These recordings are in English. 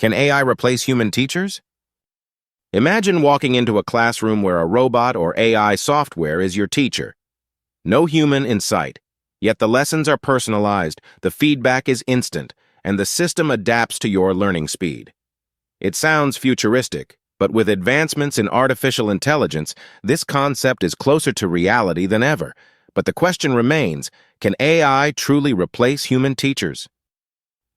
Can AI replace human teachers? Imagine walking into a classroom where a robot or AI software is your teacher. No human in sight, yet the lessons are personalized, the feedback is instant, and the system adapts to your learning speed. It sounds futuristic, but with advancements in artificial intelligence, this concept is closer to reality than ever. But the question remains, can AI truly replace human teachers?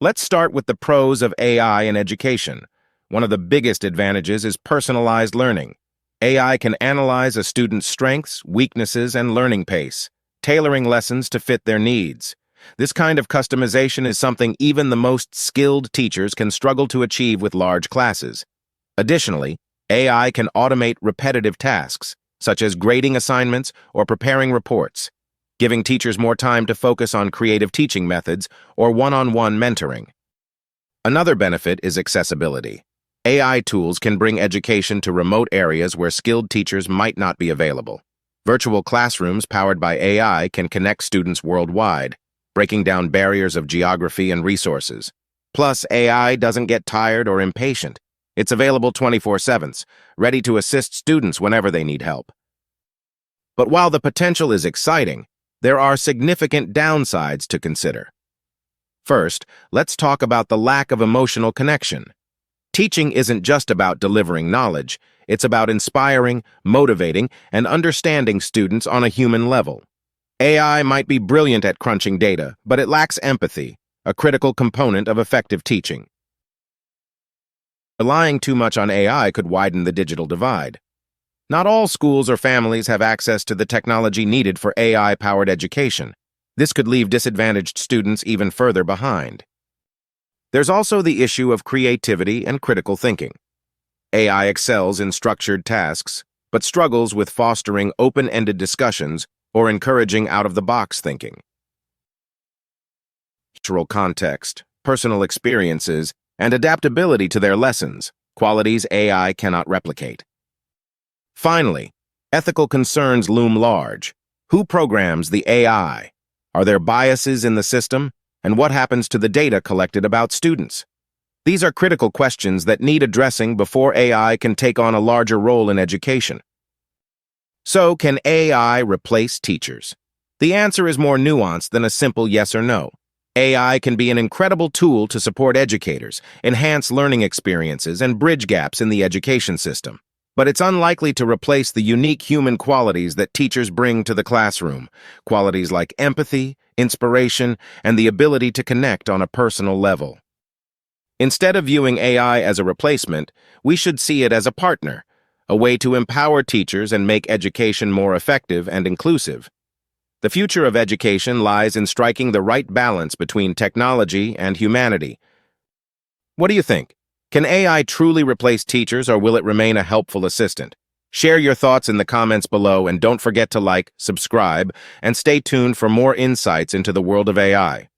Let's start with the pros of AI in education. One of the biggest advantages is personalized learning. AI can analyze a student's strengths, weaknesses, and learning pace, tailoring lessons to fit their needs. This kind of customization is something even the most skilled teachers can struggle to achieve with large classes. Additionally, AI can automate repetitive tasks, such as grading assignments or preparing reports, giving teachers more time to focus on creative teaching methods or one-on-one mentoring. Another benefit is accessibility. AI tools can bring education to remote areas where skilled teachers might not be available. Virtual classrooms powered by AI can connect students worldwide, breaking down barriers of geography and resources. Plus, AI doesn't get tired or impatient. It's available 24/7, ready to assist students whenever they need help. But while the potential is exciting, there are significant downsides to consider. First, let's talk about the lack of emotional connection. Teaching isn't just about delivering knowledge, it's about inspiring, motivating, and understanding students on a human level. AI might be brilliant at crunching data, but it lacks empathy, a critical component of effective teaching. Relying too much on AI could widen the digital divide. Not all schools or families have access to the technology needed for AI-powered education. This could leave disadvantaged students even further behind. There's also the issue of creativity and critical thinking. AI excels in structured tasks, but struggles with fostering open-ended discussions or encouraging out-of-the-box thinking. Cultural context, personal experiences, and adaptability to their lessons, qualities AI cannot replicate. Finally, ethical concerns loom large. Who programs the AI? Are there biases in the system? And what happens to the data collected about students? These are critical questions that need addressing before AI can take on a larger role in education. So, can AI replace teachers? The answer is more nuanced than a simple yes or no. AI can be an incredible tool to support educators, enhance learning experiences, and bridge gaps in the education system. But it's unlikely to replace the unique human qualities that teachers bring to the classroom, qualities like empathy, inspiration, and the ability to connect on a personal level. Instead of viewing AI as a replacement, we should see it as a partner, a way to empower teachers and make education more effective and inclusive. The future of education lies in striking the right balance between technology and humanity. What do you think? Can AI truly replace teachers, or will it remain a helpful assistant? Share your thoughts in the comments below, and don't forget to like, subscribe, and stay tuned for more insights into the world of AI.